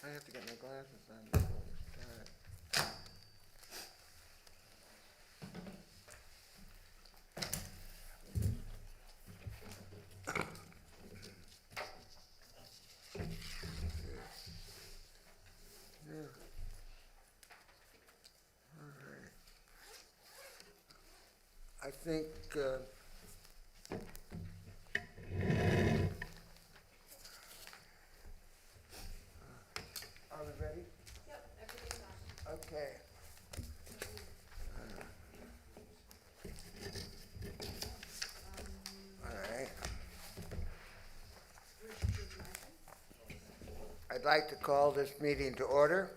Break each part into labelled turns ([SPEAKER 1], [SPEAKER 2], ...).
[SPEAKER 1] I have to get my glasses on before we start. Yeah. All right. I think, are we ready?
[SPEAKER 2] Yep, everything's on.
[SPEAKER 1] Okay. All right. I'd like to call this meeting to order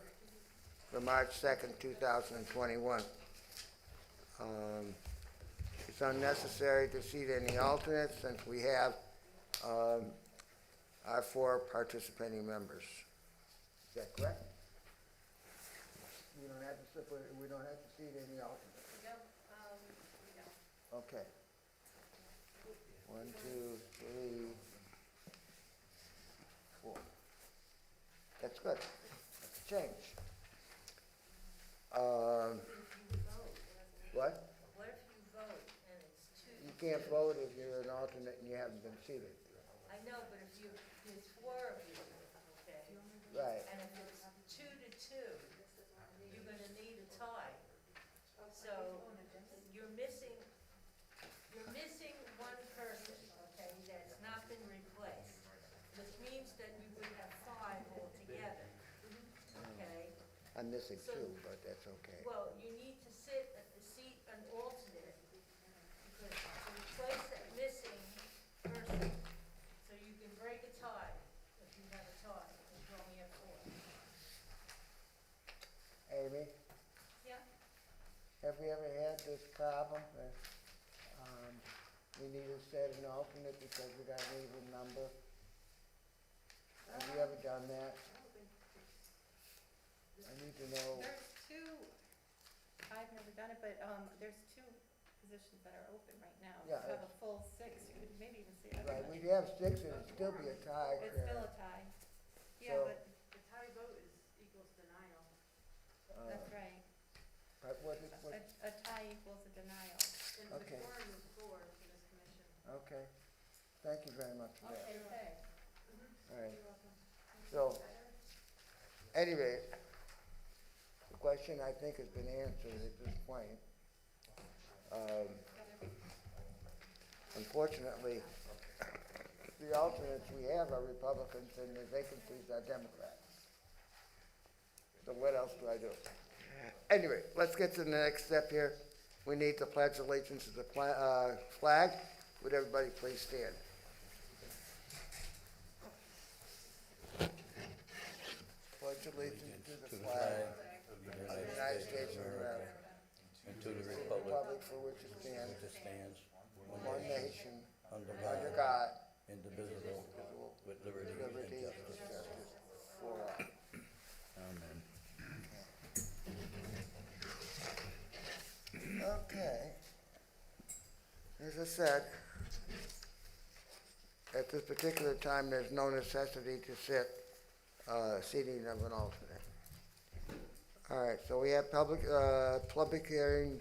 [SPEAKER 1] for March 2nd, 2021. It's unnecessary to seat any alternates since we have our 4 participating members. Is that correct? We don't have to seat any alternates.
[SPEAKER 2] Yep, we don't.
[SPEAKER 1] Okay. 1, 2, 3, 4. That's good. That's a change. What?
[SPEAKER 2] What if you vote and it's two?
[SPEAKER 1] You can't vote if you're an alternate and you haven't been seated.
[SPEAKER 2] I know, but if there's 4 of you, okay?
[SPEAKER 1] Right.
[SPEAKER 2] And if it's 2 to 2, you're gonna need a tie. So you're missing one person, okay, that's not been replaced, which means that you would have 5 altogether, okay?
[SPEAKER 1] I'm missing 2, but that's okay.
[SPEAKER 2] Well, you need to seat an alternate, because to replace that missing person, so you can break a tie, if you have a tie, if you only have 4.
[SPEAKER 1] Amy,
[SPEAKER 2] Yeah,
[SPEAKER 1] have we ever had this problem? We need to set an alternate because we got an even number? Have you ever done that? I need to know.
[SPEAKER 3] There's 2, I've never done it, but there's 2 positions that are open right now.
[SPEAKER 1] Yeah,
[SPEAKER 3] If you have a full 6, you could maybe even see
[SPEAKER 1] Right,
[SPEAKER 3] everybody.
[SPEAKER 1] we'd have 6 and it'd still be a tie.
[SPEAKER 3] It's still a tie. Yeah,
[SPEAKER 1] So-
[SPEAKER 3] but
[SPEAKER 4] The tie vote equals denial.
[SPEAKER 3] that's right.
[SPEAKER 1] But what,
[SPEAKER 3] A tie equals a denial.
[SPEAKER 4] And the
[SPEAKER 1] Okay.
[SPEAKER 4] quorum is 4 for this commission.
[SPEAKER 1] okay. Thank you very much for that.
[SPEAKER 2] okay.
[SPEAKER 1] All right. So, anyway, the question I think has been answered at this point. Unfortunately, the alternates we have are Republicans and the vacancies are Democrats. So what else do I do? Anyway, let's get to the next step here. We need to pledge allegiance to the flag. Would everybody please stand? Pledge allegiance to the flag
[SPEAKER 5] of the
[SPEAKER 1] of the United States of America,
[SPEAKER 5] and to the
[SPEAKER 1] the
[SPEAKER 5] republic
[SPEAKER 1] republic for which it stands,
[SPEAKER 5] which stands
[SPEAKER 1] one nation,
[SPEAKER 5] under
[SPEAKER 1] under
[SPEAKER 5] God,
[SPEAKER 1] God,
[SPEAKER 5] indivisible, with liberty
[SPEAKER 1] liberty
[SPEAKER 5] and
[SPEAKER 1] and
[SPEAKER 5] justice.
[SPEAKER 1] justice for all.
[SPEAKER 5] Amen.
[SPEAKER 1] Okay. As I said, at this particular time, there's no necessity to sit seating of an alternate. All right, so we have public hearing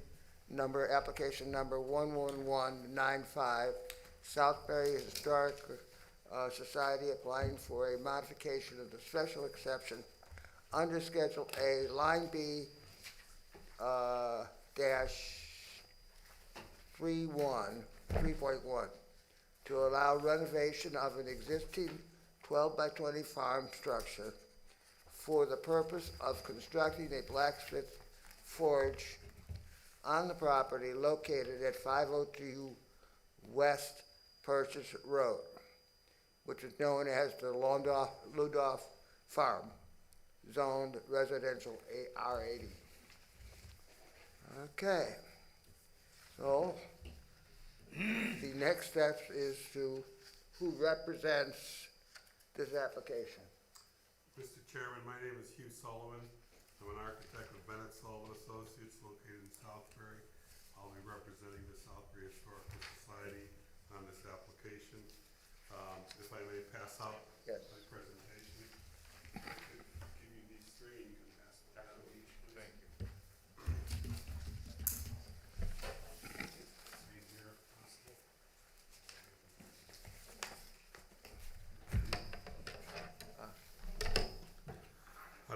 [SPEAKER 1] number, application number 11195, Southbury Historic Society applying for a modification of the special exception under Schedule A, Line B, dash 3.1, to allow renovation of an existing 12 by 20 farm structure for the purpose of constructing a blacksmith forge on the property located at 502 West Purchase Road, which is known as the Ludolf Farm, zoned residential R80. Okay, so the next step is who represents this application.
[SPEAKER 6] Mr. Chairman, my name is Hugh Sullivan. I'm an architect with Bennett Sullivan Associates located in Southbury. I'll be representing the Southbury Historical Society on this application. If I may pass out
[SPEAKER 1] Yes.
[SPEAKER 6] my presentation.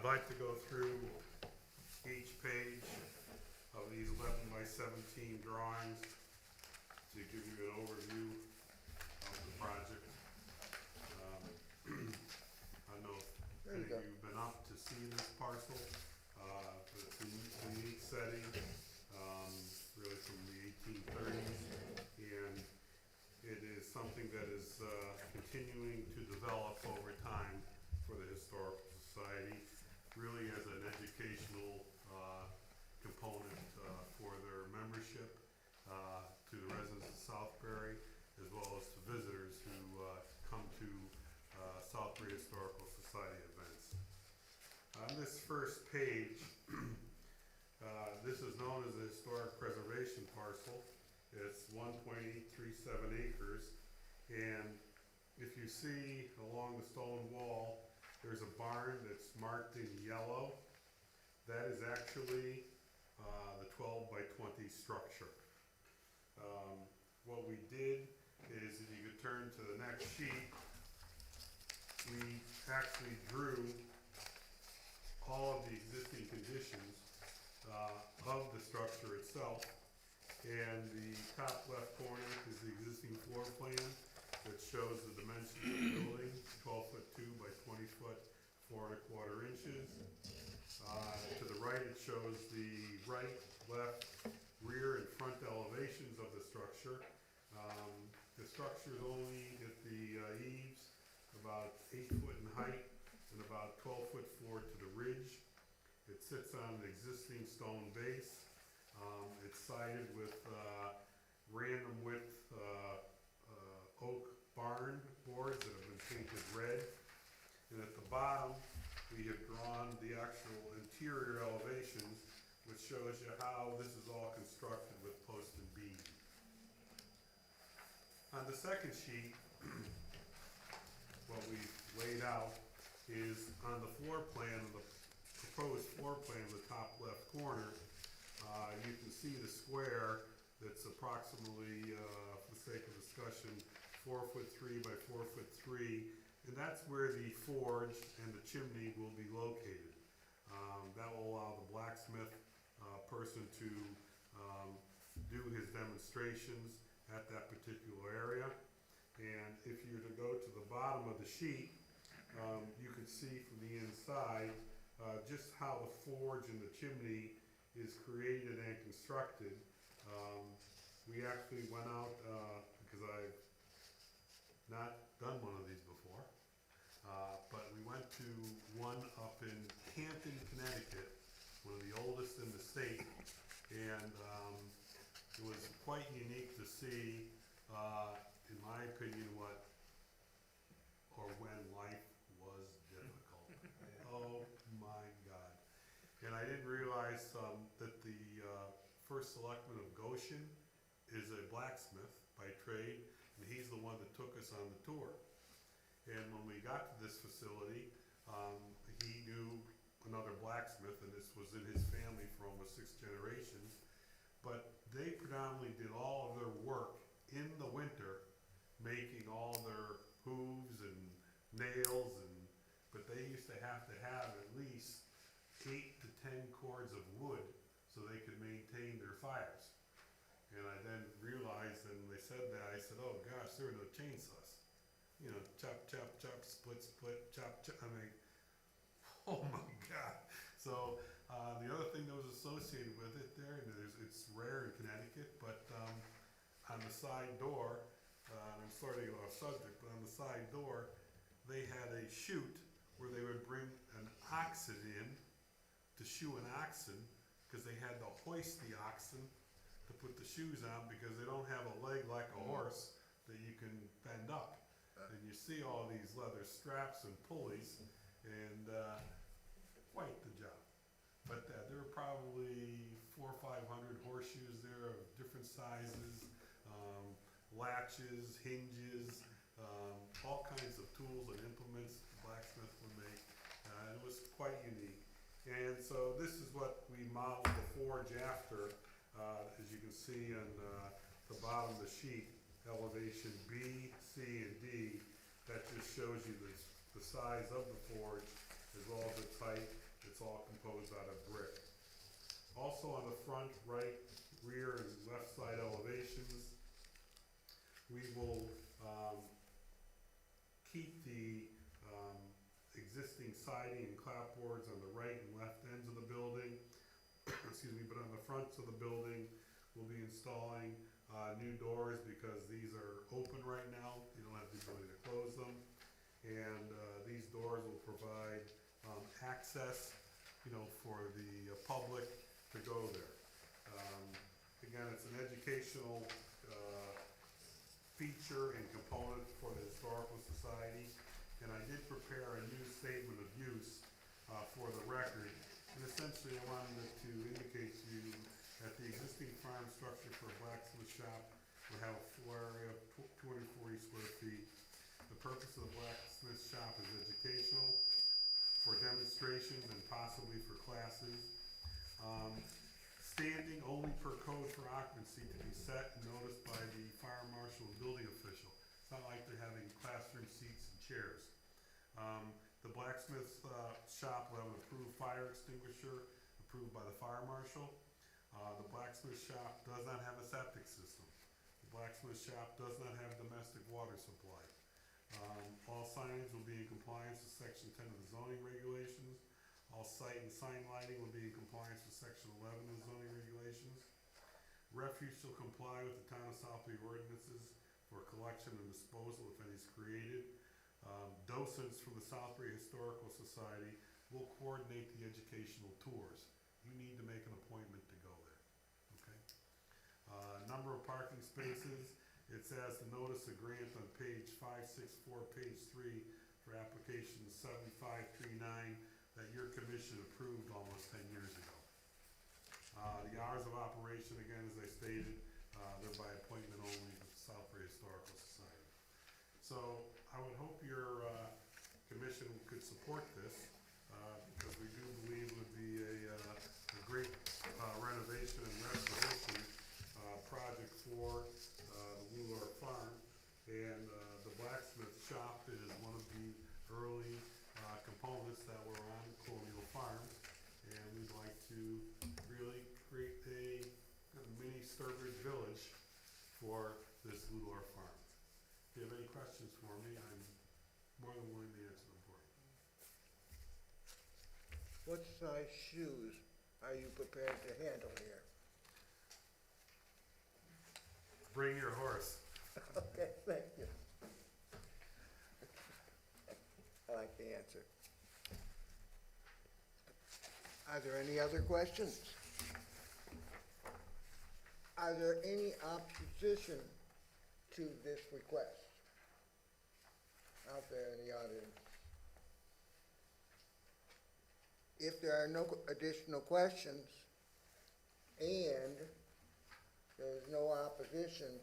[SPEAKER 6] like to go through each page of these 11 by 17 drawings to give you an overview of the project. I don't know if
[SPEAKER 1] There
[SPEAKER 6] any
[SPEAKER 1] you
[SPEAKER 6] of
[SPEAKER 1] go.
[SPEAKER 6] you have been up to see this parcel, but it's a unique setting, really from the 1830s, and it is something that is continuing to develop over time for the Historical Society, really as an educational component for their membership to the residents of Southbury, as well as to visitors who come to Southbury Historical Society events. On this first page, this is known as the Historic Preservation Parcel. It's 1.837 acres, and if you see along the stone wall, there's a barn that's marked in yellow. That is actually the 12 by 20 structure. What we did is, if you could turn to the next sheet, we actually drew all of the existing conditions of the structure itself. And the top left corner is the existing floor plan that shows the dimensions of the building, 12'2" by 20', 4¼ inches. To the right, it shows the right, left, rear, and front elevations of the structure. The structure is only at the eaves, about 8 foot in height and about 12'4" to the ridge. It sits on an existing stone base. It's sided with random width oak barn boards that have been painted red. And at the bottom, we have drawn the actual interior elevations, which shows you how this is all constructed with post and beam. On the second sheet, what we've laid out is on the floor plan, the proposed floor plan in the top left corner, you can see the square that's approximately, for the sake of discussion, 4'3" by 4'3", and that's where the forge and the chimney will be located. That will allow the blacksmith person to do his demonstrations at that particular area. And if you were to go to the bottom of the sheet, you can see from the inside just how the forge and the chimney is created and constructed. We actually went out, because I've not done one of these before, but we went to one up in Canton, Connecticut, one of the oldest in the state, and it was quite unique to see, in my opinion, when life was difficult. Oh my God. And I didn't realize that the first selectman of Goshen is a blacksmith by trade, and he's the one that took us on the tour. And when we got to this facility, he knew another blacksmith, and this was in his family for almost 6 generations. But they predominantly did all of their work in the winter, making all their hooves and nails, but they used to have at least 8 to 10 cords of wood so they could maintain their fires. And I then realized, and they said that, I said, oh gosh, there are no chainsaws. You know, chop, chop, chop, split, split, chop, chop. I mean, oh my God. So the other thing that was associated with it there, and it's rare in Connecticut, but on the side door, I'm sorry to get off subject, but on the side door, they had a chute where they would bring an oxen in to shoe an oxen, because they had to hoist the oxen to put the shoes on, because they don't have a leg like a horse that you can bend up. And you see all these leather straps and pulleys, and quite the job. But there were probably 400 or 500 horseshoes there of different sizes, latches, hinges, all kinds of tools and implements the blacksmith would make. And it was quite unique. And so this is what we modeled the forge after, as you can see on the bottom of the sheet, elevation B, C, and D. That just shows you the size of the forge, as well as its height It's all composed out of brick. Also on the front, right, rear, and left side elevations, we will keep the existing siding and clapboards on the right and left ends of the building. Excuse me, but on the fronts of the building, we'll be installing new doors because these are open right now. You don't have the ability to close them. And these doors will provide access, for the public to go there. Again, it's an educational feature and component for the Historical Society. And I did prepare a new statement of use for the record. And essentially, I wanted to indicate to you that the existing farm structure for a blacksmith shop will have a floor area of 240 square feet. The purpose of the blacksmith shop is educational, for demonstrations and possibly for classes. Standing only per code for occupancy to be set and noticed by the fire marshal and building official. It's not like they're having classroom seats and chairs. The blacksmith shop will have an approved fire extinguisher approved by the fire marshal. The blacksmith shop does not have a septic system. The blacksmith shop does not have domestic water supply. All signage will be in compliance with section 10 of the zoning regulations. All site and sign lighting will be in compliance with section 11 of the zoning regulations. Refuse shall comply with the town of Southbury ordinances for collection and disposal if any is created. Docents from the Southbury Historical Society will coordinate the educational tours. You need to make an appointment to go there, okay? Number of parking spaces, it says the notice of grant on page 564, page 3 for application 7539 that your commission approved almost 10 years ago. The hours of operation, again, as I stated, they're by appointment only with the Southbury Historical Society. So I would hope your commission could support this because we do believe it would be a great renovation and restoration project for the Wheeler Farm. And the blacksmith shop is one of the early components that were on Colonial Farms. And we'd like to really create a mini Sturbridge Village for this Ludor Farm. If you have any questions for me, I'm more than willing to answer them for you.
[SPEAKER 1] What size shoes are you prepared to handle here?
[SPEAKER 6] Bring your horse.
[SPEAKER 1] Okay, thank you. I like the answer. Are there any other questions? Are there any opposition to this request out there in the audience? If there are no additional questions and there is no opposition,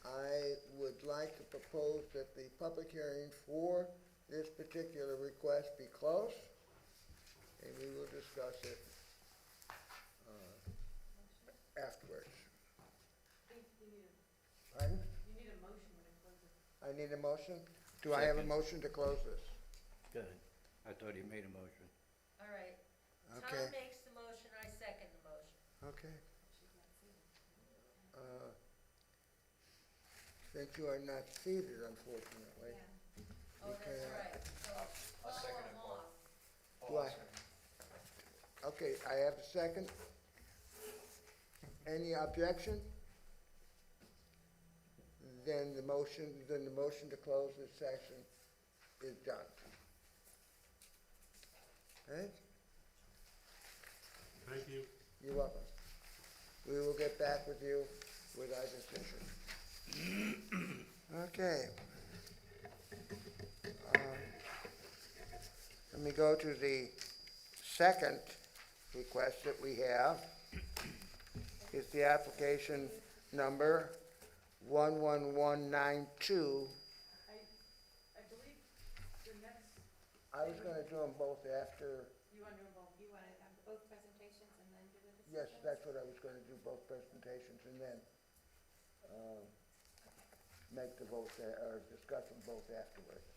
[SPEAKER 1] I would like to propose that the public hearing for this particular request be closed, and we will discuss it afterwards. Pardon?
[SPEAKER 4] You need a motion when it closes.
[SPEAKER 1] I need a motion? Do I have a
[SPEAKER 5] Second.
[SPEAKER 1] motion to close this?
[SPEAKER 5] Good. I thought he made a motion.
[SPEAKER 2] All right.
[SPEAKER 1] Okay.
[SPEAKER 2] Tom makes the motion, I second the motion.
[SPEAKER 1] Okay. Since you are not seated, unfortunately.
[SPEAKER 2] Oh, that's
[SPEAKER 1] Okay.
[SPEAKER 2] right. So follow him off.
[SPEAKER 1] Do I? Okay, I have a second. Any objection? Then the motion to close this session is done. Okay?
[SPEAKER 6] Thank you.
[SPEAKER 1] You're welcome. We will get back with you with our decision. Okay. Let me go to the second request that we have. It's the application number 11192.
[SPEAKER 4] I believe the next,
[SPEAKER 1] I was gonna do them both after,
[SPEAKER 4] you want to do them both?
[SPEAKER 3] You want to have both presentations and then do the
[SPEAKER 1] yes,
[SPEAKER 3] decisions?
[SPEAKER 1] that's what I was gonna do, both presentations, and then, make the vote, or discuss them both afterwards.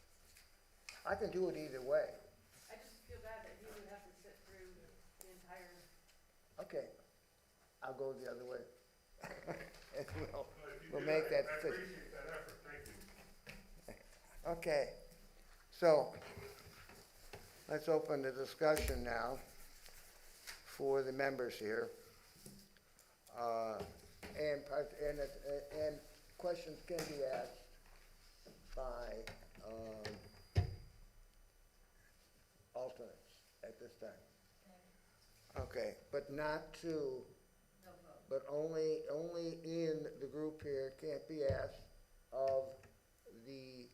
[SPEAKER 1] I can do it either way.
[SPEAKER 4] I just feel bad that he would have to sit entire,
[SPEAKER 1] Okay, I'll go the other way. And
[SPEAKER 6] If you
[SPEAKER 1] we'll
[SPEAKER 6] do
[SPEAKER 1] make that
[SPEAKER 6] I
[SPEAKER 1] decision.
[SPEAKER 6] appreciate that effort, thank you.
[SPEAKER 1] Okay, so let's open the discussion now for the members here. And questions can be asked by alternates at this time. Okay, but not to,
[SPEAKER 2] No vote.
[SPEAKER 1] but only in the group here, can't be asked of the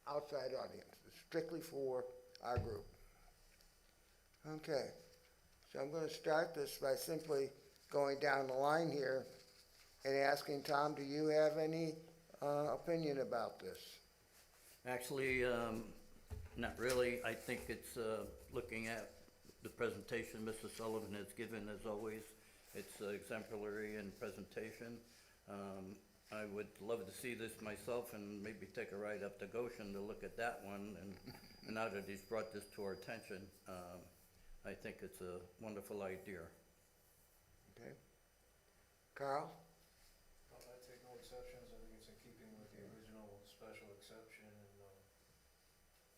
[SPEAKER 1] outside audience. It's strictly for our group. Okay, so I'm going to start this by simply going down the line here and asking Tom, do you have any opinion about this?
[SPEAKER 5] Actually, not really. I think it's, looking at the presentation Mr. Sullivan has given, as always, it's exemplary in presentation. I would love to see this myself and maybe take a ride up to Goshen to look at that one. And now that he's brought this to our attention, I think it's a wonderful idea.
[SPEAKER 1] Okay. Carl?
[SPEAKER 7] Well, I take no exceptions. I think it's in keeping with the original special exception and,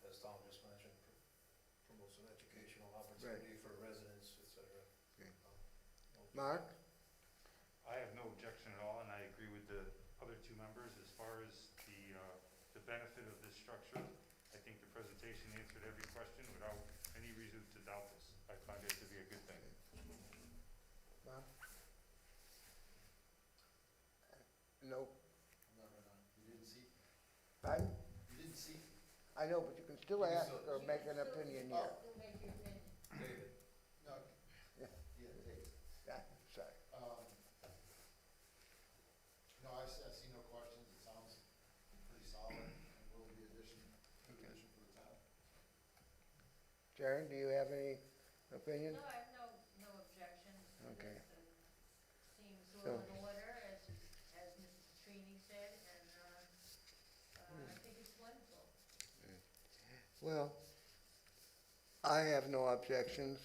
[SPEAKER 7] as Tom just mentioned, promotes an educational opportunity for residents, et cetera.
[SPEAKER 1] Okay.
[SPEAKER 7] No
[SPEAKER 1] Mark?
[SPEAKER 8] I have no objection at all, and I agree with the other two members as far as the benefit of this structure. I think the presentation answered every question without any reason to doubt this. I find it to be a good thing.
[SPEAKER 1] Bob? No.
[SPEAKER 7] I'm not right on. You didn't see?
[SPEAKER 1] Pardon?
[SPEAKER 7] You didn't see?
[SPEAKER 1] I know, but you can still
[SPEAKER 7] You can
[SPEAKER 1] ask
[SPEAKER 7] still-
[SPEAKER 1] or make an opinion here.
[SPEAKER 2] Still make your opinion.
[SPEAKER 7] David? No.
[SPEAKER 1] Yeah.
[SPEAKER 7] Yeah, David.
[SPEAKER 1] Yeah, sorry.
[SPEAKER 7] No, I see no questions. It sounds pretty solid and will be good addition for the town.
[SPEAKER 1] Sharon, do you have any opinion?
[SPEAKER 2] No, I have no objections.
[SPEAKER 1] Okay.
[SPEAKER 2] Seems
[SPEAKER 1] So-
[SPEAKER 2] all in order, as Mrs. Trini said, and, I think it's wonderful.
[SPEAKER 1] Well, I have no objections.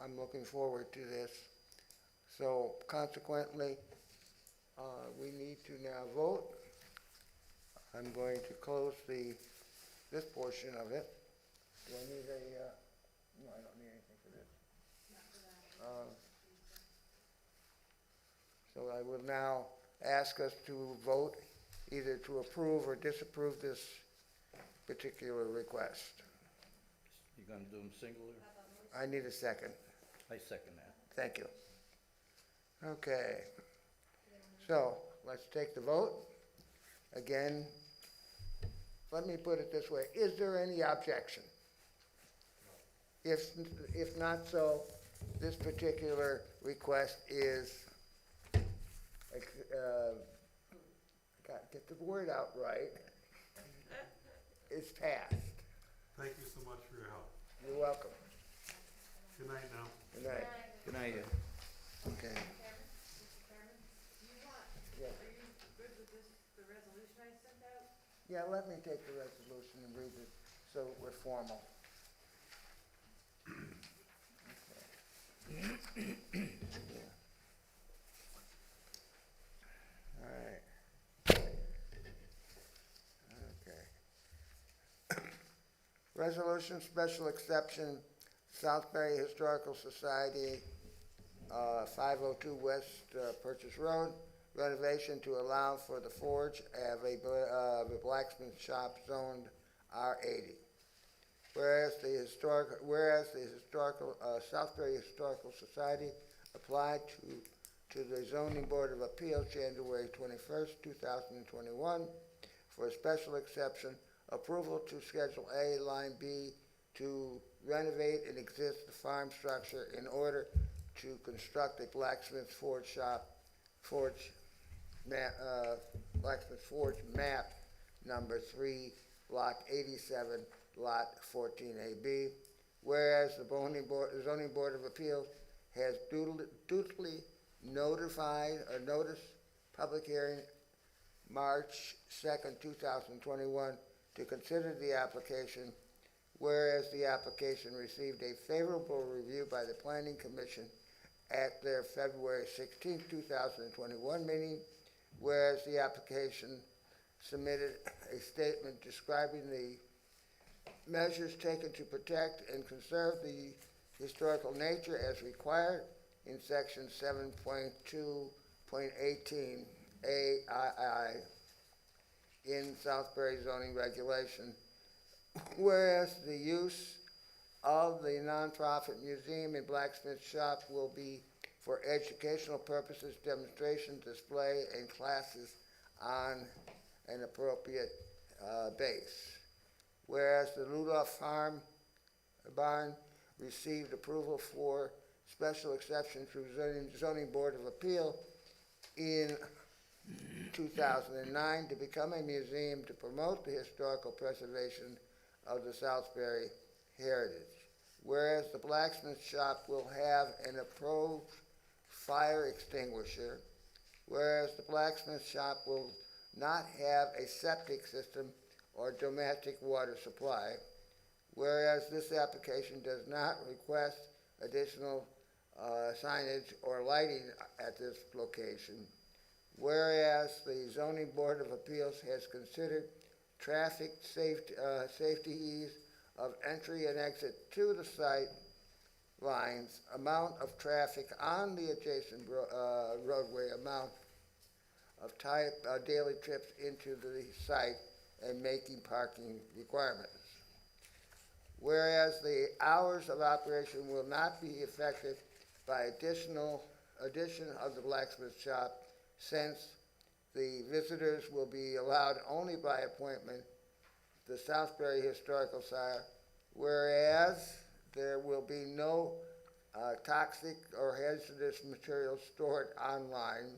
[SPEAKER 1] I'm looking forward to this. So consequently, we need to now vote. I'm going to close this portion of it. Do I need no, I don't need anything for this. So I will now ask us to vote either to approve or disapprove this particular request.
[SPEAKER 5] You gonna do them singular?
[SPEAKER 1] I need a second.
[SPEAKER 5] I second that.
[SPEAKER 1] Thank you. Okay. So, let's take the vote. Again, let me put it this way. Is there any objection? If not so, this particular request is, gotta get the word out right, is passed.
[SPEAKER 6] Thank you so much for your help.
[SPEAKER 1] You're welcome.
[SPEAKER 6] Good night now.
[SPEAKER 1] Good night.
[SPEAKER 5] Good night.
[SPEAKER 1] Okay.
[SPEAKER 4] Mr. Chairman, do you want,
[SPEAKER 1] Yeah.
[SPEAKER 4] are you good with this, the resolution I sent out?
[SPEAKER 1] Yeah, let me take the resolution and read it so we're formal. All right. Okay. Resolution special exception, Southbury Historical Society, 502 West Purchase Road, renovation to allow for the forge of a blacksmith shop zoned R80. Whereas the Southbury Historical Society applied to the Zoning Board of Appeals January 21st, 2021 for a special exception, approval to Schedule A, Line B, to renovate an existing farm structure in order to construct a blacksmith forge shop, blacksmith forge map number 3, block 87, lot 14AB. Whereas the Zoning Board of Appeals has dutifully notified or noticed public hearing March 2nd, 2021 to consider the application whereas the application received a favorable review by the Planning Commission at their February 16, 2021 meeting, whereas the application submitted a statement describing the measures taken to protect and conserve the historical nature as required in section 7.2.18 AII in Southbury zoning regulation, whereas the use of the nonprofit museum and blacksmith shop will be for educational purposes, demonstration, display, and classes on an appropriate base. Whereas the Rudolph Farm Barn received approval for special exception through zoning board of appeal in 2009 to become a museum to promote the historical preservation of the Southbury heritage. Whereas the blacksmith shop will have an approved fire extinguisher, whereas the blacksmith shop will not have a septic system or domestic water supply, whereas this application does not request additional signage or lighting at this location, whereas the Zoning Board of Appeals has considered traffic safety ease of entry and exit to the site lines, amount of traffic on the adjacent roadway, amount of daily trips into the site, and making parking requirements. Whereas the hours of operation will not be affected by addition of the blacksmith shop, since the visitors will be allowed only by appointment, the Southbury Historical Society, whereas there will be no toxic or hazardous materials stored online.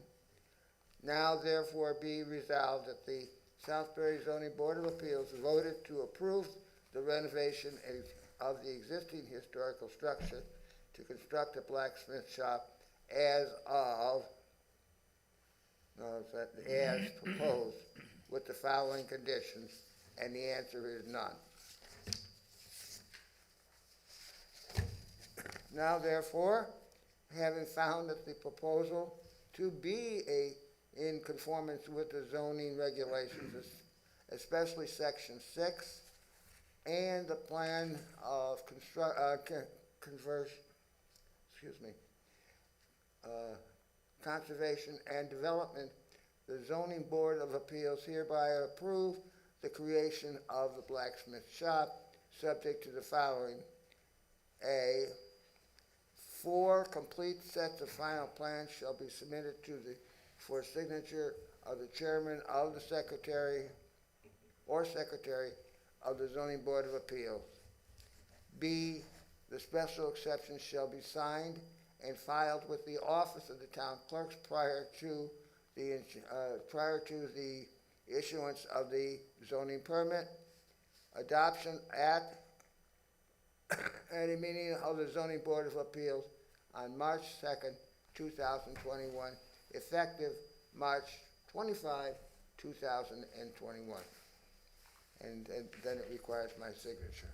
[SPEAKER 1] Now therefore be resolved that the Southbury Zoning Board of Appeals voted to approve the renovation of the existing historical structure to construct a blacksmith shop as proposed with the following conditions, and the answer is none. Now therefore, having found that the proposal to be in conformance with the zoning regulations, especially section 6, and the plan of conservation and development, the Zoning Board of Appeals hereby approve the creation of the blacksmith shop, subject to the following. A, 4 complete sets of final plans shall be submitted for signature of the chairman of the secretary of the Zoning Board of Appeals. B, the special exceptions shall be signed and filed with the office of the town clerks prior to the issuance of the zoning permit. Adoption at a meeting of the Zoning Board of Appeals on March 2nd, 2021, effective March 25, 2021. And then it requires my signature.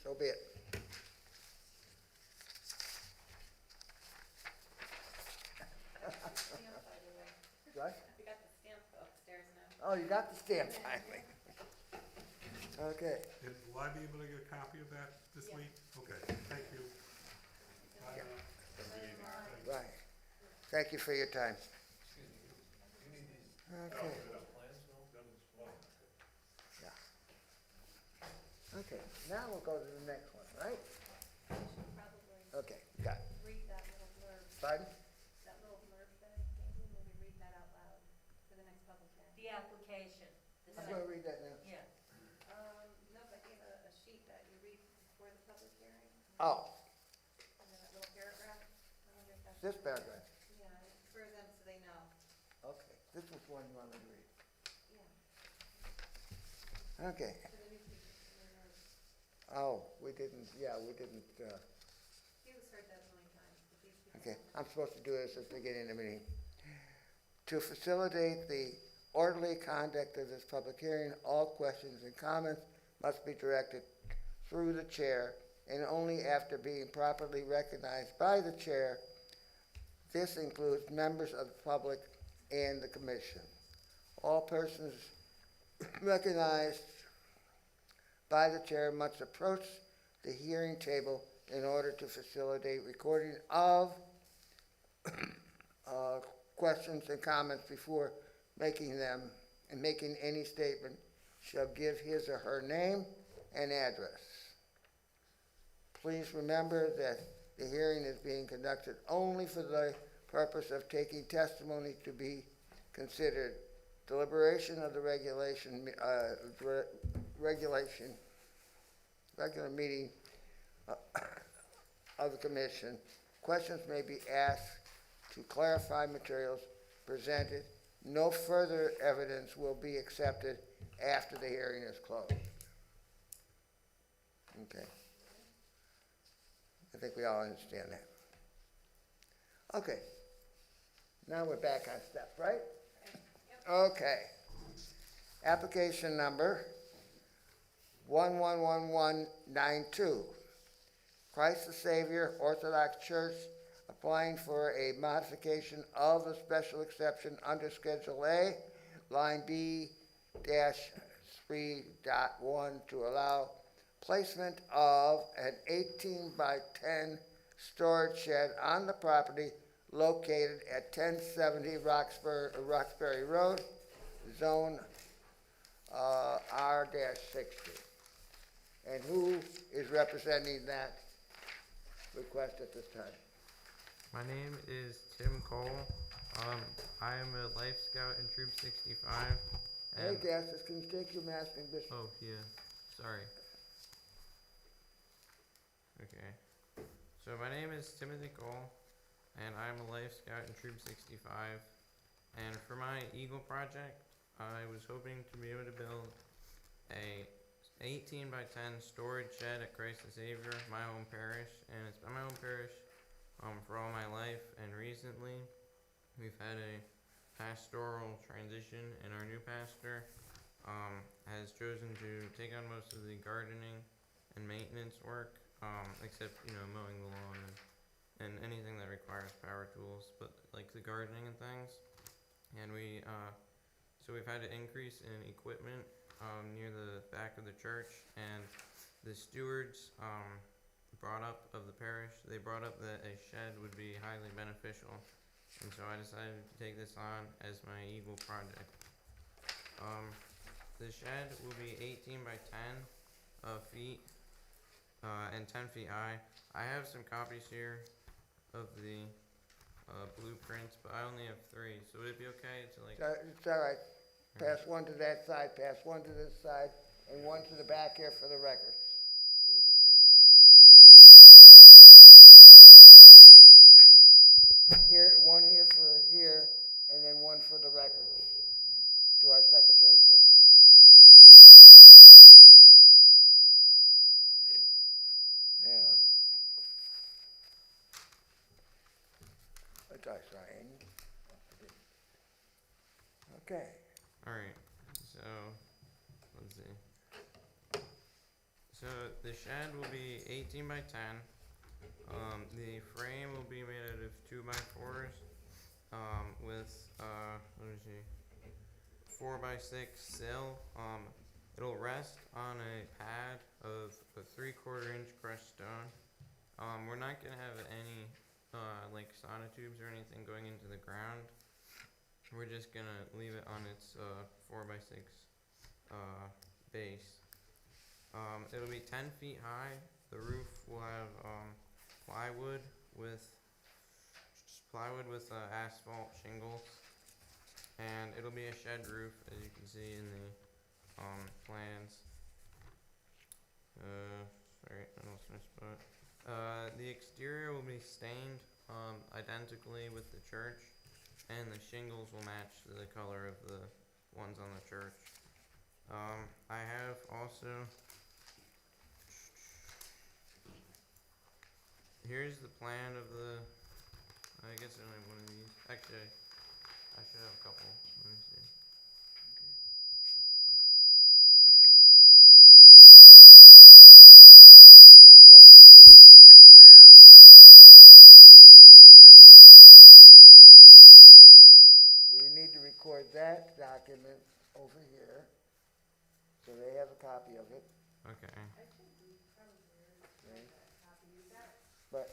[SPEAKER 1] So be it.
[SPEAKER 3] Stamp, by the way.
[SPEAKER 1] What?
[SPEAKER 3] We got the stamp upstairs now.
[SPEAKER 1] Oh, you got the stamp finally. Okay.
[SPEAKER 6] And will I be able to get a copy of that this
[SPEAKER 3] Yeah.
[SPEAKER 6] week? Okay, thank you. Bye
[SPEAKER 1] Yeah.
[SPEAKER 6] now.
[SPEAKER 1] Right. Thank you for your time.
[SPEAKER 7] Excuse me, you need these
[SPEAKER 1] Okay.
[SPEAKER 7] plans, no?
[SPEAKER 1] Yeah. Okay, now we'll go to the next one, right?
[SPEAKER 3] You should probably
[SPEAKER 1] Okay, got it.
[SPEAKER 3] read that little blurb,
[SPEAKER 1] Pardon?
[SPEAKER 3] that little blurb that I gave you, maybe read that out loud for the next public hearing.
[SPEAKER 2] The application, the
[SPEAKER 1] I'm
[SPEAKER 2] second,
[SPEAKER 1] gonna read that now.
[SPEAKER 2] yeah.
[SPEAKER 3] No, but I gave a sheet that you read before the public hearing,
[SPEAKER 1] Oh,
[SPEAKER 3] and then that little paragraph. I wonder if that's.
[SPEAKER 1] this paragraph.
[SPEAKER 3] Yeah, it's for them so they know.
[SPEAKER 1] Okay, this was one you wanted to read.
[SPEAKER 3] Yeah,
[SPEAKER 1] Okay.
[SPEAKER 3] for the new people, for their notes.
[SPEAKER 1] Oh, we didn't,
[SPEAKER 3] He was
[SPEAKER 4] heard that a million times, but these people.
[SPEAKER 1] Okay, I'm supposed to do this at the beginning of the meeting. To facilitate the orderly conduct of this public hearing, all questions and comments must be directed through the chair and only after being properly recognized by the chair. This includes members of the public and the commission. All persons recognized by the chair must approach the hearing table in order to facilitate recording of questions and comments before making them, and making any statement shall give his or her name and address. Please remember that the hearing is being conducted only for the purpose of taking testimony to be considered. Deliberation of the regular meeting of the commission. Questions may be asked to clarify materials presented. No further evidence will be accepted after the hearing is closed. Okay. I think we all understand that. Okay. Now we're back on step, right? Okay. Application number 111192. Christ the Savior Orthodox Church applying for a modification of a special exception under Schedule A, line B-3.1 to allow placement of an 18 by 10 storage shed on the property located at 1070 Roxbury Road, zone R-60. And who is representing that request at this time?
[SPEAKER 9] My name is Tim Cole. I am a Life Scout in Troop 65.
[SPEAKER 1] Hey, Gassis, can you take your mask and just...
[SPEAKER 9] Oh, yeah. Sorry. Okay. So my name is Timothy Cole, and I'm a Life Scout in Troop 65. And for my Eagle project, I was hoping to be able to build a 18 by 10 storage shed at Christ the Savior, my home parish. And it's been my home parish for all my life. And recently, we've had a pastoral transition, and our new pastor has chosen to take on most of the gardening and maintenance work, except, mowing the lawn and anything that requires power tools, but like the gardening and things. And so we've had an increase in equipment near the back of the church, and the stewards brought up of the parish, they brought up that a shed would be highly beneficial. And so I decided to take this on as my Eagle project. The shed will be 18 by 10 feet and 10 feet high. I have some copies here of the blueprints, but I only have 3. So would it be okay to
[SPEAKER 1] It's all right. Pass one to that side, pass one to this side, and one to the back here for the record.
[SPEAKER 5] So we'll just take one.
[SPEAKER 1] Here, one here for here, and then one for the record. To our secretary, please. Yeah. That's our sign. Okay.
[SPEAKER 9] Alright, so let's see. So the shed will be 18 by 10. The frame will be made out of 2x4s with 4x6 sill. It'll rest on a pad of a 3/4 inch crushed stone. We're not gonna have any like sonotubes or anything going into the ground. We're just gonna leave it on its 4x6 base. It'll be 10 feet high. The roof will have plywood with asphalt shingles, and it'll be a shed roof, as you can see in the plans. Sorry, I lost my spot. The exterior will be stained identically with the church, and the shingles will match the color of the ones on the church. I have also here's the plan of the, I guess I only have one of these. Actually, I should have a couple. Let me see.
[SPEAKER 1] You got one or two?
[SPEAKER 9] I should have two. I have one of these, so I should have two.
[SPEAKER 1] All right. We need to record that document over here, so they have a copy of it.
[SPEAKER 9] Okay.
[SPEAKER 1] Okay. But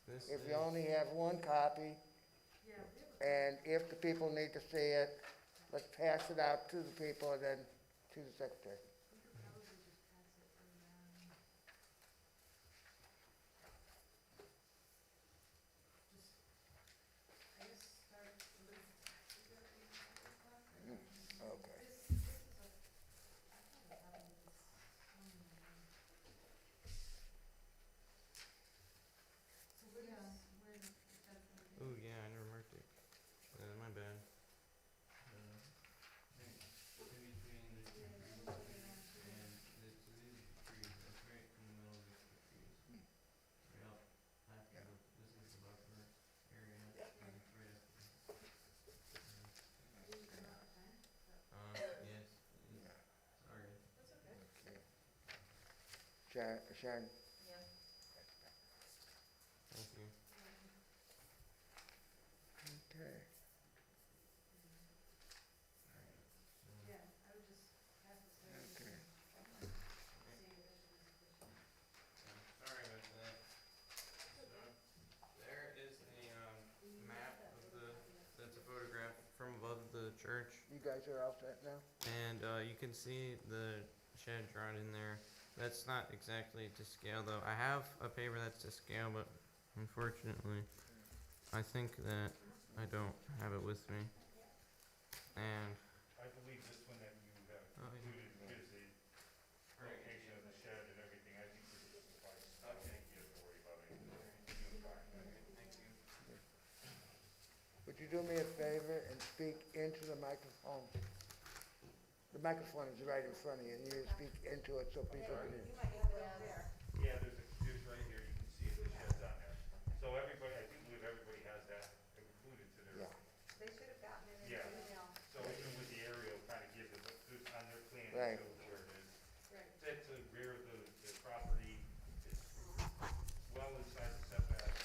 [SPEAKER 9] This
[SPEAKER 1] if
[SPEAKER 9] is,
[SPEAKER 1] you only have one copy, and if the people need to see it, let's pass it out to the people and then to the secretary. Okay.
[SPEAKER 9] oh yeah, I never marked it. My bad. In between the two trees, and this, so these are the trees, that's right in the middle of these two trees. Right up, after the, this is the buffer area, and it's right after this. Yes, sorry.
[SPEAKER 1] Sharon,
[SPEAKER 9] Thank you.
[SPEAKER 1] okay. Okay.
[SPEAKER 9] Sorry about that. So, there is the, map of the, that's a photograph from above the church.
[SPEAKER 1] You guys are all set now?
[SPEAKER 9] And you can see the shed drawn in there. That's not exactly to scale though. I have a paper that's to scale, but unfortunately, I think that I don't have it with me. And
[SPEAKER 8] I believe this one that you have
[SPEAKER 9] Oh, yeah.
[SPEAKER 8] included gives the location of the shed and everything, I think this will suffice. I don't
[SPEAKER 9] Okay.
[SPEAKER 8] think you have to worry about anything. You'll be fine.
[SPEAKER 9] thank you.
[SPEAKER 1] Would you do me a favor and speak into the microphone? The microphone is right in front of you, and you need to speak into it so people can hear.
[SPEAKER 8] Yeah, there's right here, you can see it, the shed's on there. So everybody, I think believe everybody has that included to their,
[SPEAKER 1] Yeah.
[SPEAKER 4] They should have gotten it in
[SPEAKER 8] Yeah.
[SPEAKER 4] the email.
[SPEAKER 8] so even with the aerial, kind of gives it, but there's on their plan,
[SPEAKER 1] Right.
[SPEAKER 8] it shows where it is.
[SPEAKER 4] Right.
[SPEAKER 8] That's the rear of the property, it's well inside the setback.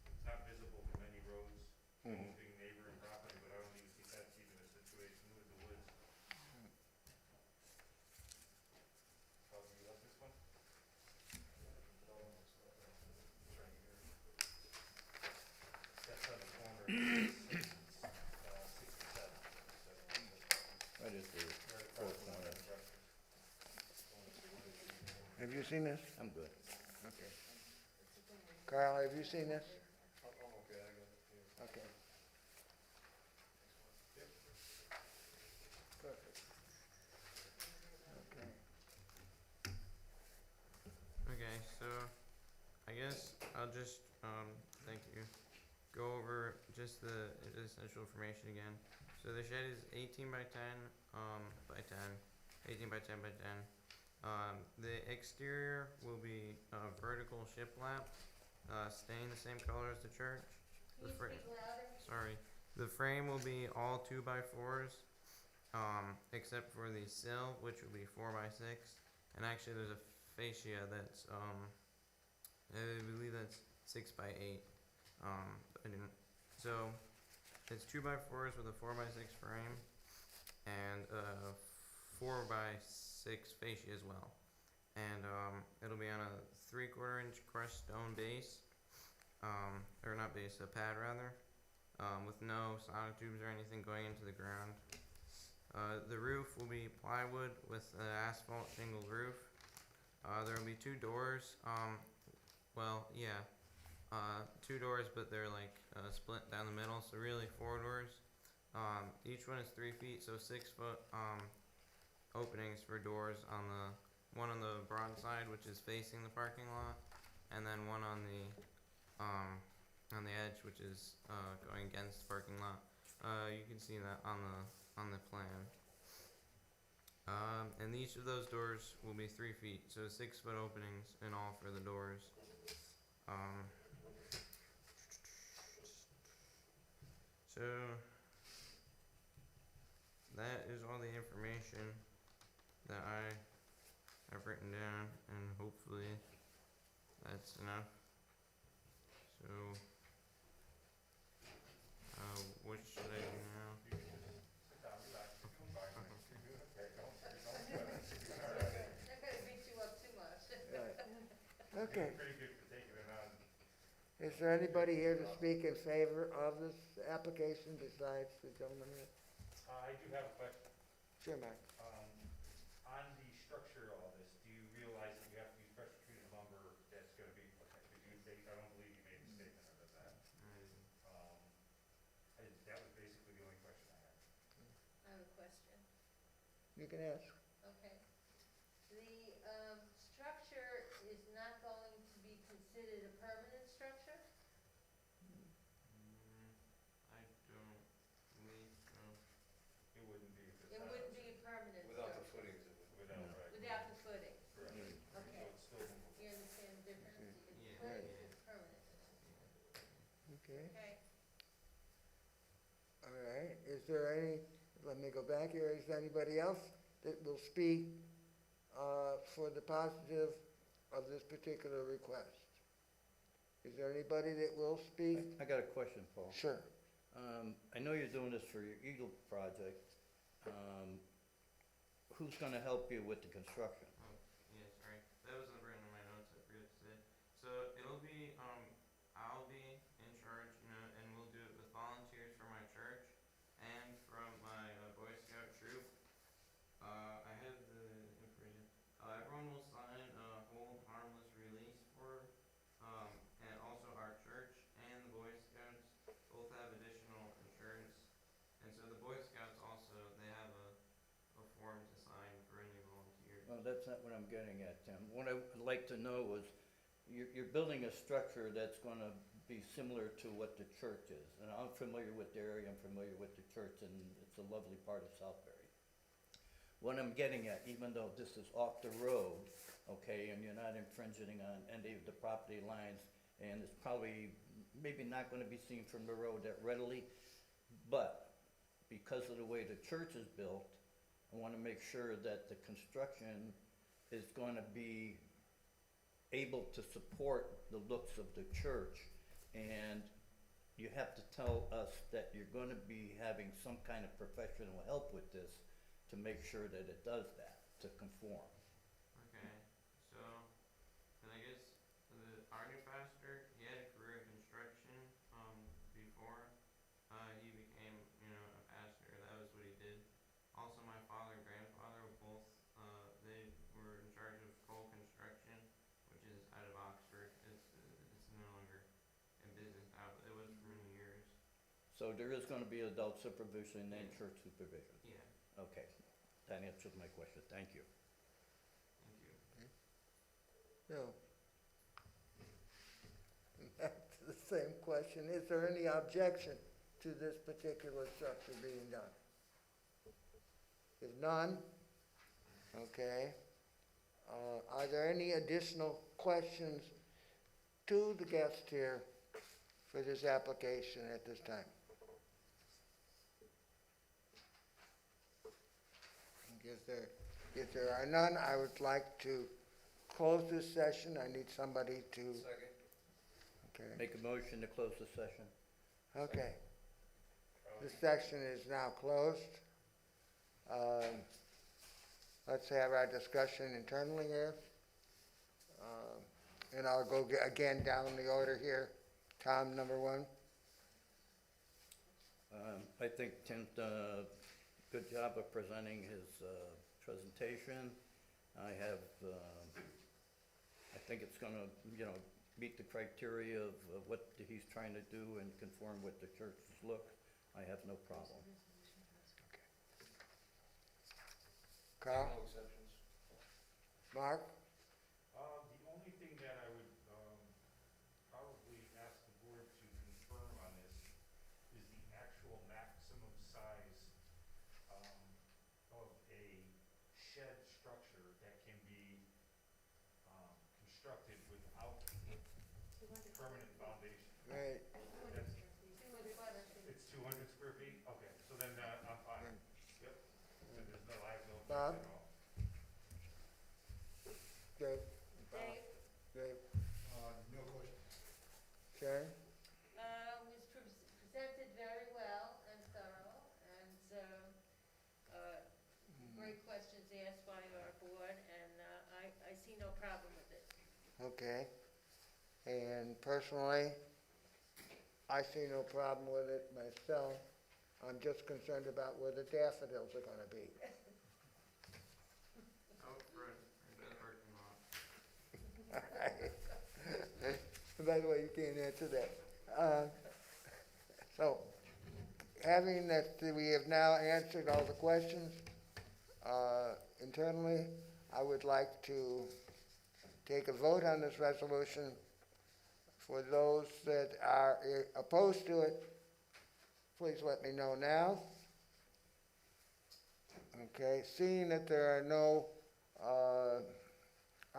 [SPEAKER 8] It's not visible from any roads, big neighboring property, but I don't even think that's even a situation with the woods. Oh, you left this one? That's on the corner of 67.
[SPEAKER 5] Right at the fourth corner.
[SPEAKER 1] Have you seen this?
[SPEAKER 5] I'm good.
[SPEAKER 1] Okay. Carl, have you seen this?
[SPEAKER 7] I'm okay, I got it here.
[SPEAKER 1] Okay. Perfect. Okay.
[SPEAKER 9] Okay, so I guess I'll just thank you. Go over just the essential information again. So the shed is 18 by 10 by 10, 18 by 10 by 10. The exterior will be vertical shiplap, staying the same color as the church.
[SPEAKER 2] Can you speak louder?
[SPEAKER 9] Sorry. The frame will be all 2x4s, except for the sill, which will be 4x6. And actually, there's a fascia that's, I believe that's 6x8. I didn't. So, it's 2x4s with a 4x6 frame, and 4x6 fascia as well. And it'll be on a 3/4 inch crushed stone base, or not base, a pad rather, with no sonotubes or anything going into the ground. The roof will be plywood with an asphalt shingle roof. There will be 2 doors. Well, yeah, 2 doors, but they're like split down the middle, so really 4 doors. Each one is 3 feet, so 6 foot openings for doors on the one on the broad side, which is facing the parking lot, and then one on the edge, which is going against the parking lot. You can see that on the plan. And each of those doors will be 3 feet, so 6-foot openings in all for the doors. Um, so that is all the information that I have written down, and hopefully that's enough. So, what should I do now?
[SPEAKER 4] Not gonna beat you up too much.
[SPEAKER 1] Okay.
[SPEAKER 8] Pretty good for taking it on.
[SPEAKER 1] Is there anybody here to speak in favor of this application besides the gentleman here?
[SPEAKER 8] I do have a question.
[SPEAKER 1] Sure, Mike.
[SPEAKER 8] On the structure of all this, do you realize that you have to use pressure treated lumber that's gonna be, okay, I don't believe you made a statement of that. That was basically the only question I had.
[SPEAKER 4] I have a question.
[SPEAKER 1] You can ask.
[SPEAKER 4] Okay. The, structure is not going to be considered a permanent structure?
[SPEAKER 9] I don't believe so.
[SPEAKER 8] It wouldn't be if it's
[SPEAKER 4] It
[SPEAKER 8] not.
[SPEAKER 4] wouldn't be a permanent
[SPEAKER 7] Without the
[SPEAKER 4] structure?
[SPEAKER 7] footings, it would.
[SPEAKER 8] Without, right.
[SPEAKER 4] Without the footings?
[SPEAKER 8] Correct.
[SPEAKER 4] Okay.
[SPEAKER 8] So it's still movable.
[SPEAKER 4] You understand the difference? It's
[SPEAKER 9] Yeah.
[SPEAKER 4] footings is permanent.
[SPEAKER 1] Okay.
[SPEAKER 4] Okay.
[SPEAKER 1] All right. Is there any, let me go back here. Is there anybody else that will speak for the positive of this particular request? Is there anybody that will speak?
[SPEAKER 5] I got a question, Paul.
[SPEAKER 1] Sure.
[SPEAKER 5] I know you're doing this for your Eagle project. Who's gonna help you with the construction?
[SPEAKER 9] Oh, yeah, sorry. That wasn't written in my notes, I forgot to say. So it'll be, I'll be in charge, and we'll do it with volunteers from my church and from my Boy Scout troop. I have the information. Everyone will sign a hold harmless release form, and also our church and the Boy Scouts both have additional insurance. And so the Boy Scouts also, they have a form to sign for any volunteers.
[SPEAKER 5] Well, that's not what I'm getting at, Tim. What I'd like to know is, you're building a structure that's gonna be similar to what the church is. And I'm familiar with the area, I'm familiar with the church, and it's a lovely part of Southbury. What I'm getting at, even though this is off the road, okay, and you're not infringing on any of the property lines, and it's probably, maybe not gonna be seen from the road that readily, but because of the way the church is built, I wanna make sure that the construction is gonna be able to support the looks of the church. And you have to tell us that you're gonna be having some kind of professional help with this to make sure that it does that, to conform.
[SPEAKER 9] Okay, so, and I guess our new pastor, he had a career in construction, before, he became, a pastor, that was what he did. Also, my father and grandfather were both, they were in charge of coal construction, which is out of Oxford. It's no longer in business now, but it was for many years.
[SPEAKER 5] So there is gonna be adult supervision and church supervision.
[SPEAKER 9] Yeah,
[SPEAKER 5] Okay, that answers my question, thank you.
[SPEAKER 9] thank you.
[SPEAKER 1] No. Back to the same question. Is there any objection to this particular structure being done? If none, okay. Are there any additional questions to the guest here for this application at this time? If there are none, I would like to close this session. I need somebody to,
[SPEAKER 7] Second.
[SPEAKER 1] okay.
[SPEAKER 5] Make a motion to close the session.
[SPEAKER 1] Okay. This section is now closed. Let's have our discussion internally here. And I'll go again down the order here. Tom, number one.
[SPEAKER 5] I think Tim done a good job of presenting his presentation. I think it's gonna, meet the criteria of what he's trying to do and conform with the church's look. I have no problem.
[SPEAKER 1] Carl?
[SPEAKER 7] No exceptions.
[SPEAKER 1] Mark?
[SPEAKER 8] The only thing that I would, probably ask the board to confirm on this is the actual maximum size, of a permanent foundation.
[SPEAKER 1] Right,
[SPEAKER 8] That's,
[SPEAKER 4] 200.
[SPEAKER 8] it's 200 square feet? Okay, so then I'm fine. Yep. Then there's no, I have no
[SPEAKER 1] Bob?
[SPEAKER 8] objection at all.
[SPEAKER 1] Dave,
[SPEAKER 4] Dave,
[SPEAKER 1] Dave,
[SPEAKER 7] No question.
[SPEAKER 1] Sharon?
[SPEAKER 4] was presented very well and thorough, and, great questions asked by our board, and, I see no problem with it.
[SPEAKER 1] Okay. And personally, I see no problem with it myself. I'm just concerned about where the daffodils are gonna be.
[SPEAKER 9] Out front, in the parking lot.
[SPEAKER 1] By the way, you can't answer that. So, having that we have now answered all the questions internally, I would like to take a vote on this resolution. For those that are opposed to it, please let me know now. Okay, seeing that there are no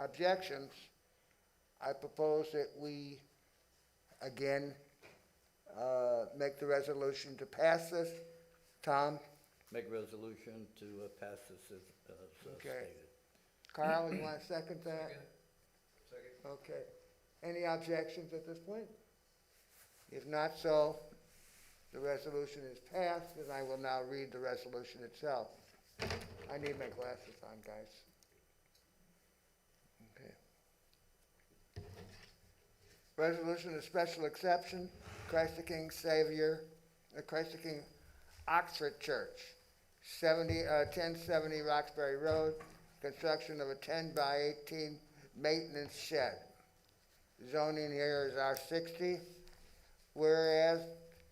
[SPEAKER 1] objections, I propose that we, again, make the resolution to pass this. Tom?
[SPEAKER 5] Make resolution to pass this as
[SPEAKER 1] Okay.
[SPEAKER 5] stated.
[SPEAKER 1] Carl, you want to second that?
[SPEAKER 7] Second.
[SPEAKER 1] Okay. Any objections at this point? If not so, the resolution is passed, and I will now read the resolution itself. I need my glasses on, guys. Okay. Resolution of special exception, Christ the King Savior, Christ the King Oxford Church, 1070 Roxbury Road, construction of a 10 by 18 maintenance shed. Zoning here is R60, whereas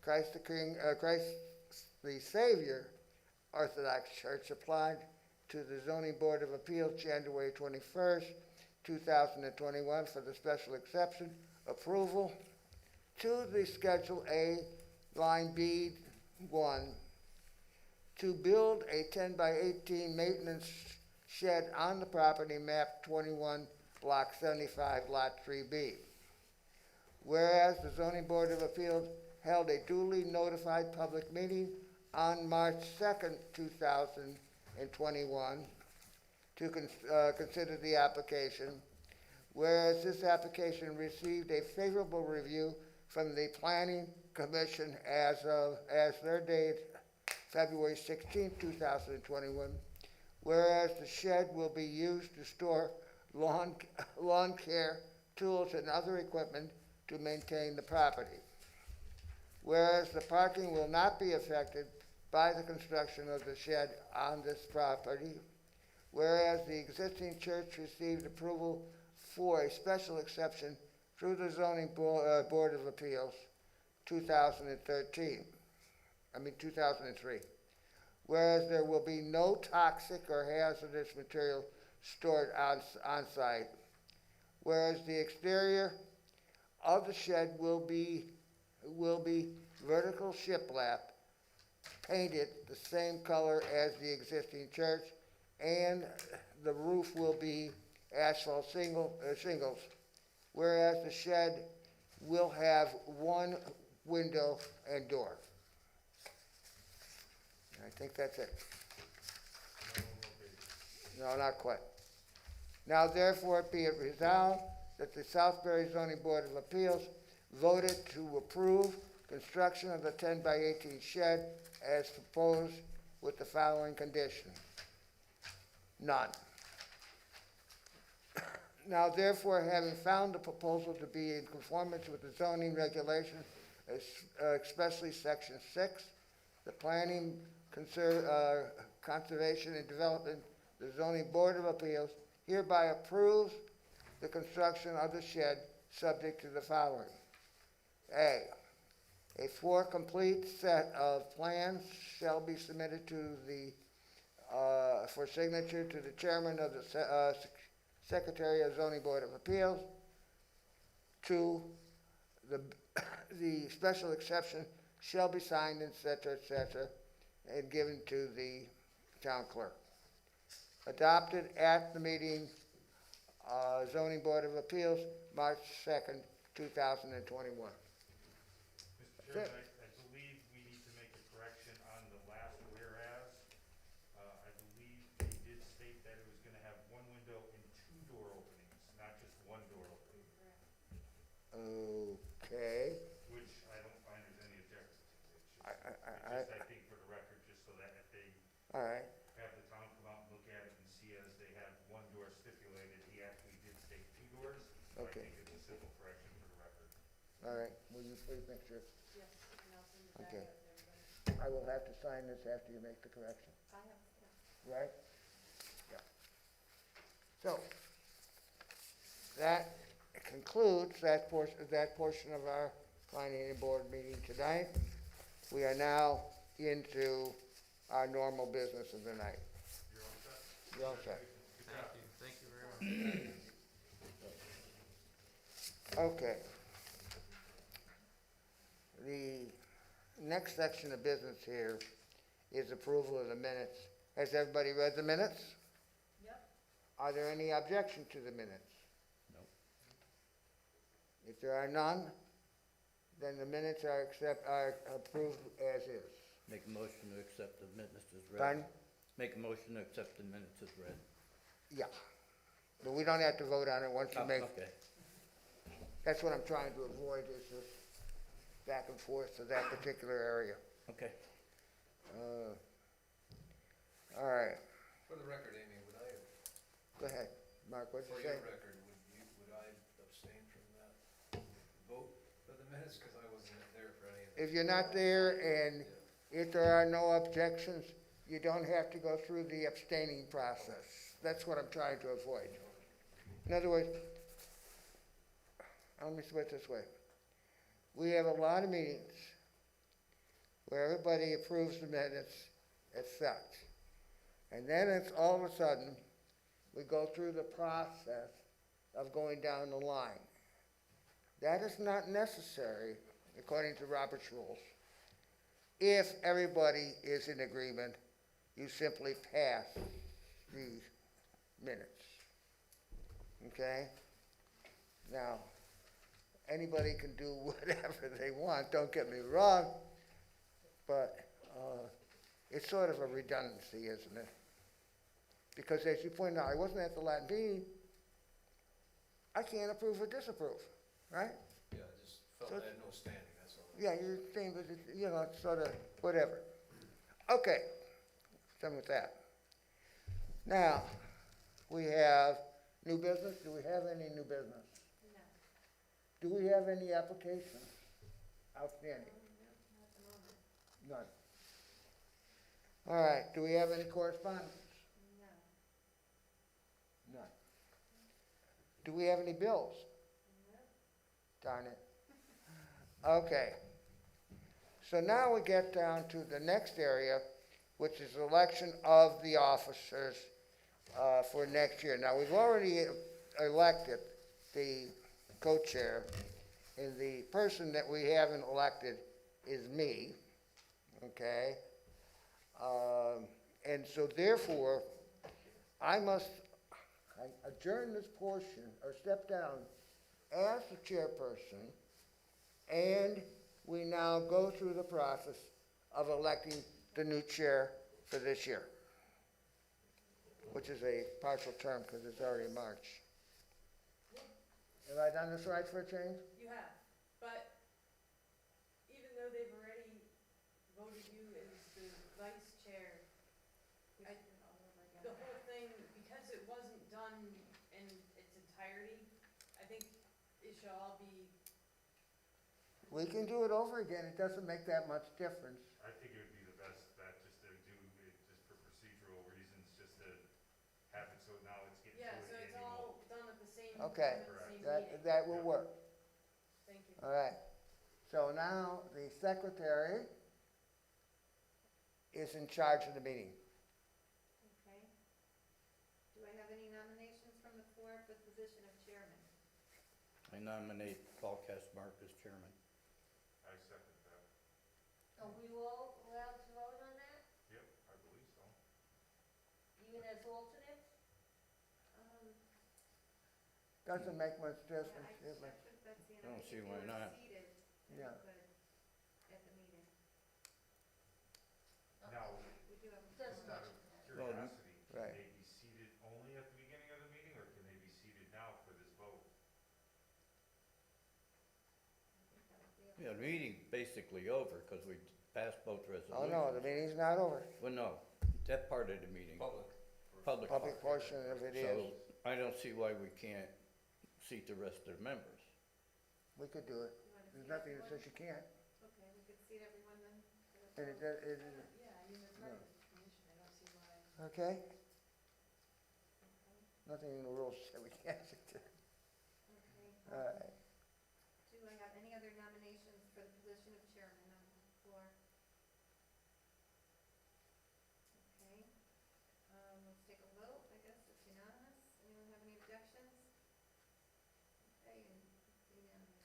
[SPEAKER 1] Christ the Savior Orthodox Church applied to the Zoning Board of Appeals January 21st, 2021 for the special exception approval to the Schedule A, line B1, to build a 10 by 18 maintenance shed on the property map 21, block 75, lot 3B. Whereas the Zoning Board of Appeals held a duly notified public meeting on March 2nd, 2021 to consider the application, whereas this application received a favorable review from the Planning Commission as their date, February 16, 2021, whereas the shed will be used to store lawn care, tools, and other equipment to maintain the property. Whereas the parking will not be affected by the construction of the shed on this property, whereas the existing church received approval for a special exception through the Zoning Board of Appeals, 2003. Whereas there will be no toxic or hazardous material stored on site. Whereas the exterior of the shed will be vertical shiplap, painted the same color as the existing church, and the roof will be asphalt shingles. Whereas the shed will have one window and door. I think that's it. No, not quite. Now therefore be it resolved that the Southbury Zoning Board of Appeals voted to approve construction of the 10 by 18 shed as proposed with the following condition. None. Now therefore, having found the proposal to be in conformance with the zoning regulations, especially section 6, the Planning, Conservation and Development, the Zoning Board of Appeals hereby approves the construction of the shed subject to the following. A full complete set of plans shall be submitted to the, for signature to the chairman of the Secretary of Zoning Board of Appeals. 2, the special exception shall be signed, et cetera, and given to the town clerk. Adopted at the meeting, Zoning Board of Appeals, March 2nd, 2021.
[SPEAKER 8] Mr.
[SPEAKER 1] That's it.
[SPEAKER 8] Chairman, I believe we need to make a correction on the last whereas. I believe they did state that it was gonna have one window and two door openings, not just one door opening,
[SPEAKER 1] Okay.
[SPEAKER 8] which I don't find there's any objection to.
[SPEAKER 1] I,
[SPEAKER 8] It's just, I think for the record, just so that if they
[SPEAKER 1] all right,
[SPEAKER 8] have the town come out and look at it and see as they have one door stipulated, he actually did state two doors. So
[SPEAKER 1] Okay.
[SPEAKER 8] I think it's a simple correction for the record.
[SPEAKER 1] all right. Will you please make sure?
[SPEAKER 2] Yes, and I'll send it back
[SPEAKER 1] Okay.
[SPEAKER 2] out to everybody.
[SPEAKER 1] I will have to sign this after you make the correction,
[SPEAKER 3] I have,
[SPEAKER 1] right? Yeah. So, that concludes that portion of our planning board meeting tonight. We are now into our normal business of the night.
[SPEAKER 8] You're all set?
[SPEAKER 1] You all set?
[SPEAKER 8] Good job.
[SPEAKER 9] Thank you very much.
[SPEAKER 1] Okay. The next section of business here is approval of the minutes. Has everybody read the minutes?
[SPEAKER 2] Yep.
[SPEAKER 1] Are there any objection to the minutes?
[SPEAKER 5] No.
[SPEAKER 1] If there are none, then the minutes are approved as is.
[SPEAKER 5] Make a motion to accept the minutes as read.
[SPEAKER 1] Pardon?
[SPEAKER 5] Make a motion to accept the minutes as read.
[SPEAKER 1] Yeah. But we don't have to vote on it once you
[SPEAKER 5] Oh,
[SPEAKER 1] make,
[SPEAKER 5] okay.
[SPEAKER 1] that's what I'm trying to avoid is this back and forth to that particular area.
[SPEAKER 5] Okay.
[SPEAKER 1] All right,
[SPEAKER 7] For the record, Amy, would I,
[SPEAKER 1] go ahead. Mark, what'd
[SPEAKER 7] for
[SPEAKER 1] you say?
[SPEAKER 7] your record, would I abstain from that vote for the minutes, because I wasn't there for any of that?
[SPEAKER 1] If you're not there and if there are no objections, you don't have to go through the abstaining process. That's what I'm trying to avoid. In other words, let me put it this way. We have a lot of meetings where everybody approves the minutes as such. And then it's all of a sudden, we go through the process of going down the line. That is not necessary, according to Robert's rules. If everybody is in agreement, you simply pass the minutes. Okay? Now, anybody can do whatever they want, don't get me wrong, but it's sort of a redundancy, isn't it? Because as you pointed out, I wasn't at the Latin meeting. I can't approve or disapprove, right?
[SPEAKER 7] Yeah, I just felt
[SPEAKER 1] So
[SPEAKER 7] I had no standing, that's all.
[SPEAKER 1] Yeah, you're saying, but it's sort of whatever. Okay, done with that. Now, we have new business. Do we have any new business?
[SPEAKER 3] no,
[SPEAKER 1] Do we have any applications outstanding?
[SPEAKER 3] no, not at the moment,
[SPEAKER 1] None. All right, do we have any correspondence?
[SPEAKER 3] no.
[SPEAKER 1] None. Do we have any bills? Darn it. Okay. So now we get down to the next area, which is election of the officers for next year. Now, we've already elected the co-chair, and the person that we haven't elected is me, okay? And so therefore, I must adjourn this portion, or step down as the chairperson, and we now go through the process of electing the new chair for this year, which is a partial term because it's already March. Have I done this right for a change?
[SPEAKER 2] You have, but even though they've already voted you as the vice chair,
[SPEAKER 3] We
[SPEAKER 2] I-
[SPEAKER 3] should do it all over again.
[SPEAKER 2] the whole thing, because it wasn't done in its entirety, I think it should all be,
[SPEAKER 1] We can do it over again. It doesn't make that much difference.
[SPEAKER 8] I think it would be the best bet just to do it just for procedural reasons, just to have it so now it's getting
[SPEAKER 2] yeah,
[SPEAKER 8] to
[SPEAKER 2] so
[SPEAKER 8] an
[SPEAKER 2] it's
[SPEAKER 8] annual.
[SPEAKER 2] all done at the same time,
[SPEAKER 1] Okay.
[SPEAKER 2] at the same
[SPEAKER 1] That,
[SPEAKER 2] meeting.
[SPEAKER 1] that will work.
[SPEAKER 2] Thank you.
[SPEAKER 1] All right. So now the secretary is in charge of the meeting.
[SPEAKER 3] Okay. Do I have any nominations from the floor for the position of chairman?
[SPEAKER 5] I nominate Paul Castmark as chairman.
[SPEAKER 8] I second that.
[SPEAKER 4] Are we all allowed to vote on that,
[SPEAKER 8] Yep, I believe so.
[SPEAKER 4] even as alternates?
[SPEAKER 1] Doesn't make much
[SPEAKER 3] Yeah,
[SPEAKER 1] difference.
[SPEAKER 3] I
[SPEAKER 1] It
[SPEAKER 3] checked with Betsy and
[SPEAKER 5] I don't
[SPEAKER 3] I
[SPEAKER 5] see
[SPEAKER 3] think
[SPEAKER 5] why
[SPEAKER 3] we were
[SPEAKER 5] not.
[SPEAKER 3] seated, and
[SPEAKER 1] Yeah.
[SPEAKER 3] we could at the meeting.
[SPEAKER 8] Now,
[SPEAKER 3] We do have a.
[SPEAKER 4] Doesn't
[SPEAKER 8] out
[SPEAKER 4] mention
[SPEAKER 8] of
[SPEAKER 4] that.
[SPEAKER 5] Well,
[SPEAKER 8] curiosity,
[SPEAKER 1] right.
[SPEAKER 8] can they be seated only at the beginning of the meeting, or can they be seated now for this vote?
[SPEAKER 3] I think that would be
[SPEAKER 5] Yeah, the
[SPEAKER 3] okay.
[SPEAKER 5] meeting's basically over, because we passed both resolutions.
[SPEAKER 1] Oh, no, the meeting's not over.
[SPEAKER 5] Well, no, that part of the meeting.
[SPEAKER 7] Public.
[SPEAKER 5] Public
[SPEAKER 1] Public
[SPEAKER 5] part.
[SPEAKER 1] portion of it is.
[SPEAKER 5] So, I don't see why we can't seat the rest of the members.
[SPEAKER 1] We could do it.
[SPEAKER 3] You wanna
[SPEAKER 1] There's
[SPEAKER 3] seat
[SPEAKER 1] nothing that
[SPEAKER 3] everyone?
[SPEAKER 1] says you can't.
[SPEAKER 3] Okay, we could seat everyone then. for the
[SPEAKER 1] And it
[SPEAKER 3] vote.
[SPEAKER 1] does,
[SPEAKER 2] Yeah, I mean, there's
[SPEAKER 1] No.
[SPEAKER 2] no commission, I don't see why.
[SPEAKER 1] okay?
[SPEAKER 3] Okay,
[SPEAKER 1] Nothing in the rules that we can't sit there.
[SPEAKER 3] okay.
[SPEAKER 1] All right.
[SPEAKER 3] Do I have any other nominations for the position of chairman on the floor? Okay, let's take a vote, I guess, it's unanimous. Anyone have any objections? Okay, and it's unanimous.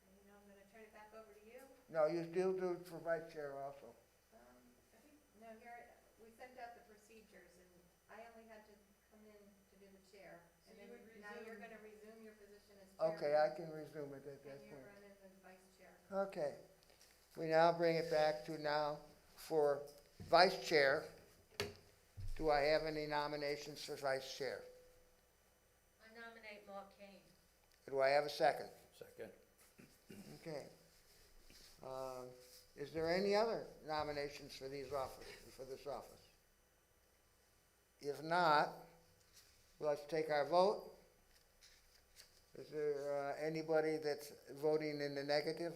[SPEAKER 3] Okay, now I'm gonna turn it back over to you.
[SPEAKER 1] No, you still do it for vice chair also.
[SPEAKER 3] I think, no, here, we sent out the procedures, and I only had to come in to do the chair.
[SPEAKER 2] So
[SPEAKER 3] And then
[SPEAKER 2] you would
[SPEAKER 3] now you're
[SPEAKER 2] resume-
[SPEAKER 3] gonna resume your position as chairman.
[SPEAKER 1] Okay, I can resume it at that
[SPEAKER 3] And you're
[SPEAKER 1] point.
[SPEAKER 3] running as vice chair.
[SPEAKER 1] Okay. We now bring it back to now for vice chair. Do I have any nominations for vice chair?
[SPEAKER 2] I nominate Mark Kane.
[SPEAKER 1] Do I have a second?
[SPEAKER 5] Second.
[SPEAKER 1] Okay. Is there any other nominations for these offices, for this office? If not, let's take our vote. Is there anybody that's voting in the negative?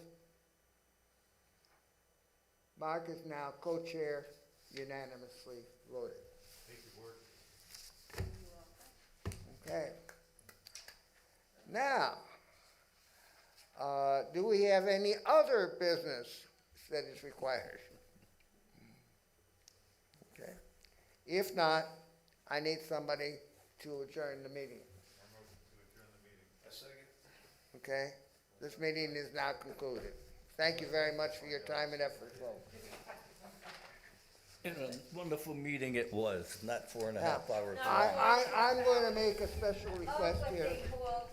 [SPEAKER 1] Mark is now co-chair, unanimously voted.
[SPEAKER 8] Thank you, board.
[SPEAKER 1] Okay. Now, do we have any other business that is required? Okay. If not, I need somebody to adjourn the meeting,
[SPEAKER 8] I motion to adjourn the meeting.
[SPEAKER 7] A second.
[SPEAKER 1] okay? This meeting is now concluded. Thank you very much for your time and effort, folks.
[SPEAKER 5] And a wonderful meeting it was, not 4.5
[SPEAKER 1] Now,
[SPEAKER 5] hours.
[SPEAKER 2] No.
[SPEAKER 5] long.
[SPEAKER 1] I'm going to make a special request
[SPEAKER 2] Oh,
[SPEAKER 1] here.
[SPEAKER 2] okay, well,